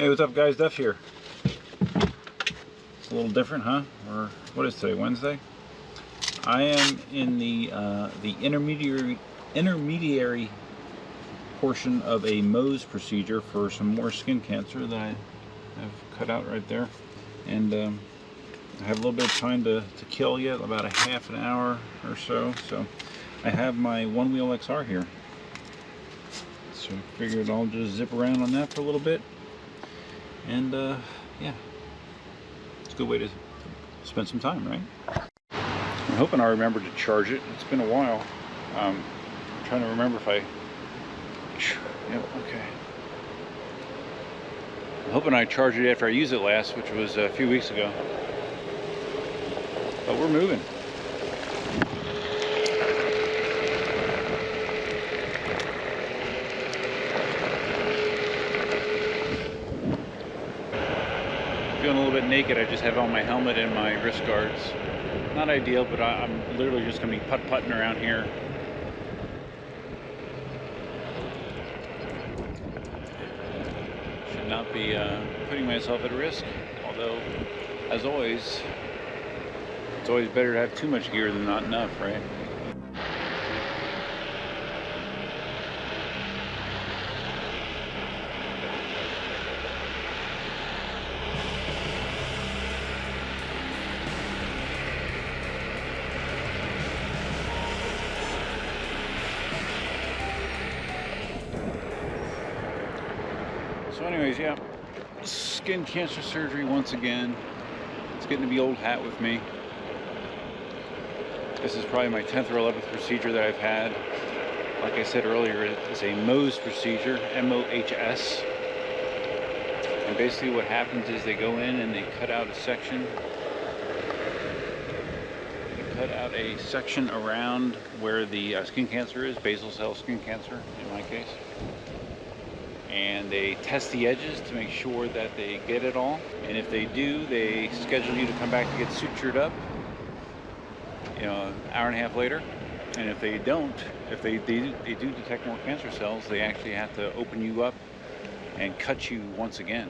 Hey, what's up guys, Duff here. It's a little different, huh? Or what is today, Wednesday? I am in the intermediary portion of a MOHS procedure for some more skin cancer that I have cut out right there. And I have a little bit of time to kill yet, about a half an hour or so. So I have my One Wheel XR here. So I figured I'll just zip around on that for a little bit. And yeah, it's a good way to spend some time, right? I'm hoping I remember to charge it. It's been a while. I'm trying to remember if I... Yep, okay. I'm hoping I charged it after I used it last, which was a few weeks ago. But we're moving. Feeling a little bit naked. I just have on my helmet and my wrist guards. Not ideal, but I'm literally just going to be putt-putting around here. Should not be putting myself at risk, although, as always, it's always better to have too much gear than not enough, right? So anyways, yeah, skin cancer surgery once again. It's getting to be old hat with me. This is probably my 10th or 11th procedure that I've had. Like I said earlier, it's a MOHS procedure, M-O-H-S. And basically what happens is they go in and they cut out a section. They cut out a section around where the skin cancer is, basal cell skin cancer in my case. And they test the edges to make sure that they get it all. And if they do, they schedule you to come back to get sutured up, you know, an hour and a half later. And if they don't, if they do detect more cancer cells, they actually have to open you up and cut you once again.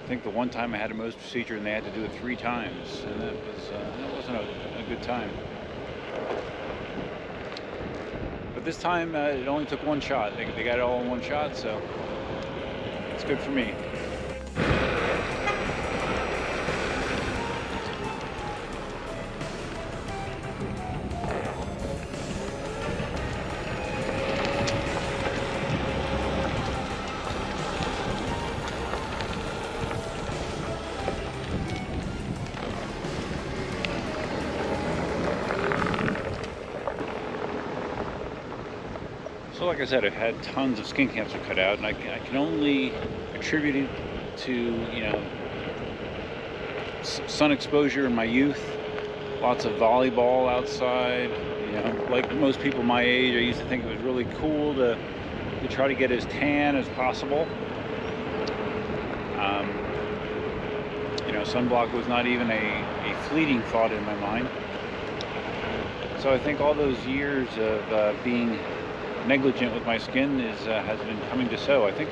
I think the one time I had a MOHS procedure and they had to do it 3 times, and that wasn't a good time. But this time it only took 1 shot. They got it all in 1 shot, so it's good for me. So like I said, I've had tons of skin cancer cut out, and I can only attribute it to, you know, sun exposure in my youth, lots of volleyball outside. You know, like most people my age, I used to think it was really cool to try to get as tan as possible. You know, sunblock was not even a fleeting thought in my mind. So I think all those years of being negligent with my skin has been coming to so. I think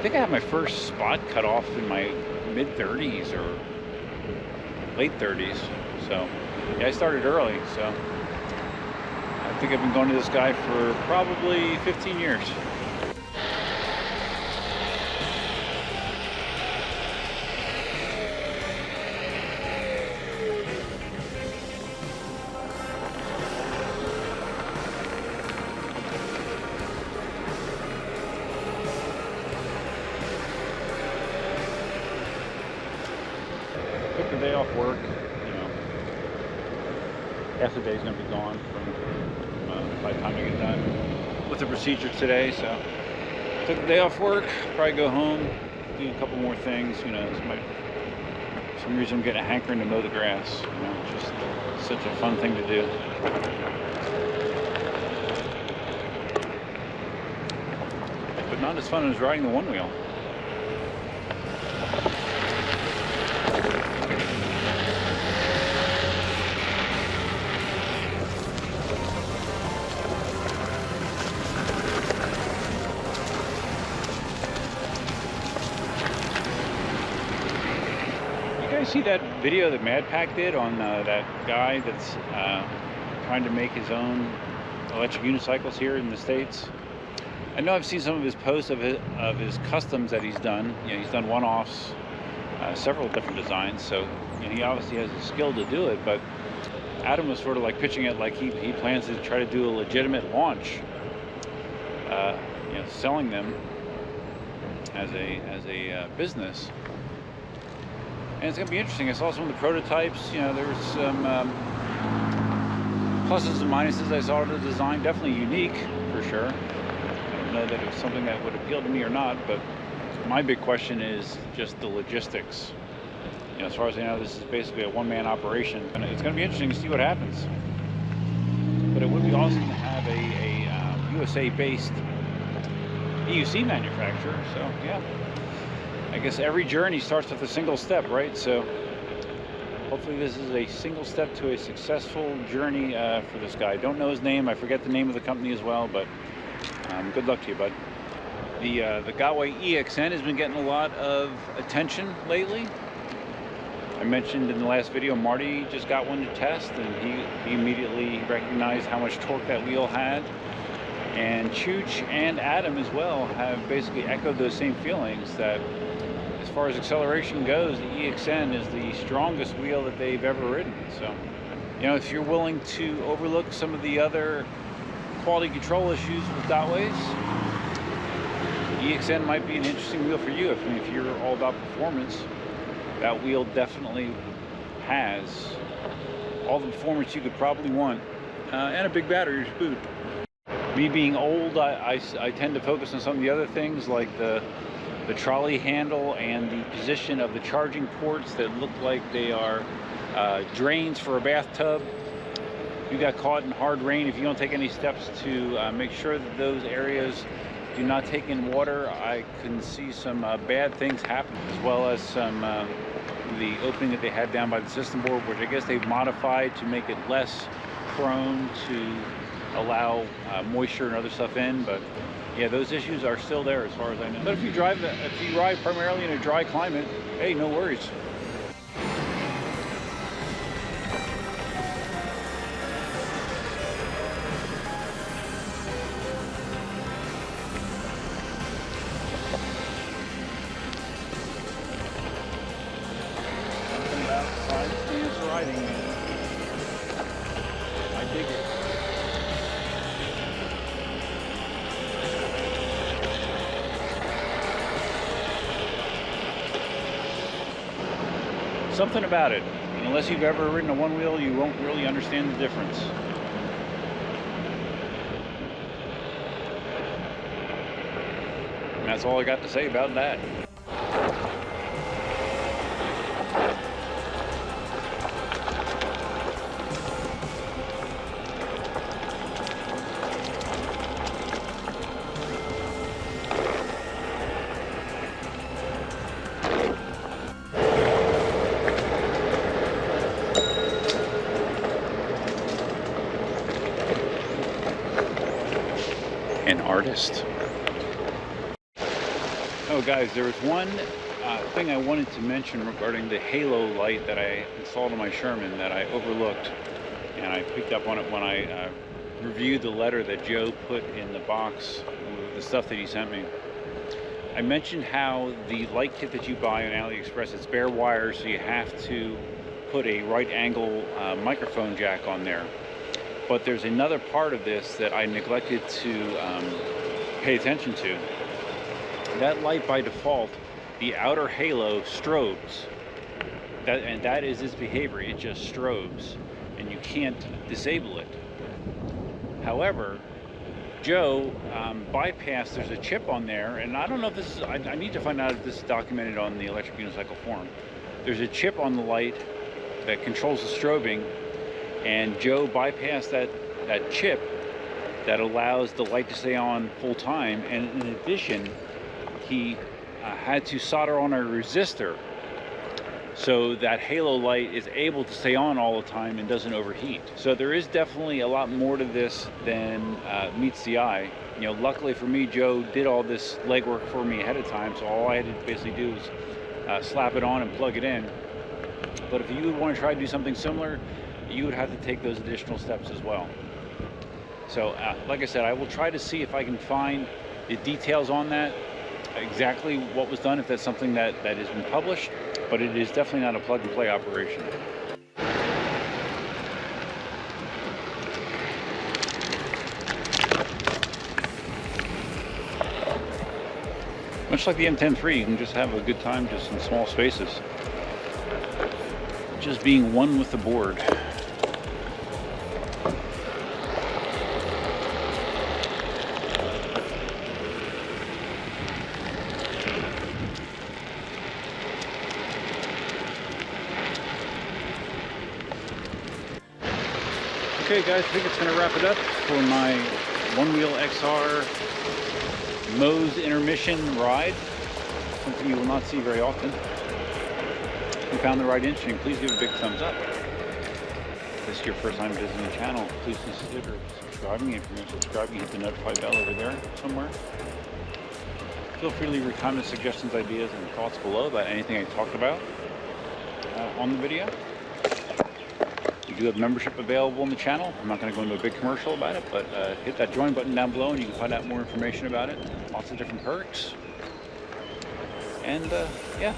I had my first spot cut off in my mid-30s or late 30s. So yeah, I started early. So I think I've been going to this guy for probably 15 years. Took the day off work, you know, half the day's gonna be gone from by the time I get done with the procedure today. So took the day off work, probably go home, do a couple more things. You know, for some reason I'm getting a hankering to mow the grass. You know, it's just such a fun thing to do. But not as fun as riding the one wheel. guys see that video that MadPack did on that guy that's trying to make his own electric unicycles here in the States? I know I've seen some of his posts of his customs that he's done. You know, he's done one-offs, several different designs, so you know, he obviously has the skill to do it. But Adam was sort of like pitching it like he plans to try to do a legitimate launch, you know, selling them as a business. And it's going to be interesting. I saw some of the prototypes. You know, there was some pluses and minuses I saw to the design. Definitely unique, for sure. I don't know that it was something that would appeal to me or not, but my big question is just the logistics. You know, as far as I know, this is basically a one-man operation, and it's going to be interesting to see what happens. But it would be awesome to have a USA-based EUC manufacturer. So yeah, I guess every journey starts with a single step, right? So hopefully this is a single step to a successful journey for this guy. I don't know his name. I forget the name of the company as well, but good luck to you, bud. The Gotway EXN has been getting a lot of attention lately. I mentioned in the last video, Marty just got one to test, and he immediately recognized how much torque that wheel had. And Chooch and Adam as well have basically echoed those same feelings, that as far as acceleration goes, the EXN is the strongest wheel that they've ever ridden. So, you know, if you're willing to overlook some of the other quality control issues with Gotways, EXN might be an interesting wheel for you. If you're all about performance, that wheel definitely has all the performance you could probably want, and a big battery to boot. Me being old, I tend to focus on some of the other things, like the trolley handle and the position of the charging ports that look like they are drains for a bathtub. If you got caught in hard rain, if you don't take any steps to make sure that those areas do not take in water, I can see some bad things happen, as well as some the opening that they had down by the system board, which I guess they've modified to make it less prone to allow moisture and other stuff in. But yeah, those issues are still there as far as I know. But if you ride primarily in a dry climate, hey, no worries. Something about side stance riding, man. I dig it. Something about it. Unless you've ever ridden a one wheel, you won't really understand the difference. And that's all I got to say about that. An artist. Oh guys, there was one thing I wanted to mention regarding the halo light that I installed on my Sherman that I overlooked, and I picked up on it when I reviewed the letter that Joe put in the box with the stuff that he sent me. I mentioned how the light kit that you buy on AliExpress, it's bare wire, so you have to put a right angle microphone jack on there. But there's another part of this that I neglected to pay attention to. That light, by default, the outer halo strobes. And that is its behavior. It just strobes, and you can't disable it. However, Joe bypassed, there's a chip on there, and I don't know if this is, I need to find out if this is documented on the Electric Unicycle forum. There's a chip on the light that controls the strobing, and Joe bypassed that chip that allows the light to stay on full time. And in addition, he had to solder on a resistor so that halo light is able to stay on all the time and doesn't overheat. So there is definitely a lot more to this than meets the eye. You know, luckily for me, Joe did all this legwork for me ahead of time, so all I had to basically do was slap it on and plug it in. But if you want to try to do something similar, you would have to take those additional steps as well. So like I said, I will try to see if I can find the details on that, exactly what was done, if that's something that has been published, but it is definitely not a plug and play operation. Much like the M10-3, you can just have a good time just in small spaces. Just being one with the board. Okay guys, I think it's going to wrap it up for my One Wheel XR MOHS intermission ride. Something you will not see very often. If you found the ride interesting, please give it a big thumbs up. If this is your first time visiting the channel, please consider subscribing. If you're not subscribing, hit the notify bell over there somewhere. Feel free to leave your comments, suggestions, ideas, and thoughts below about anything I talked about on the video. We do have membership available on the channel. I'm not going to go into a big commercial about it, but hit that join button down below and you can find out more information about it. Lots of different perks. And yeah,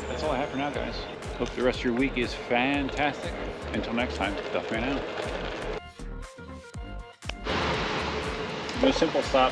that's all I have for now, guys. Hope the rest of your week is fantastic. Until next time, Duffman out. Do a simple stop.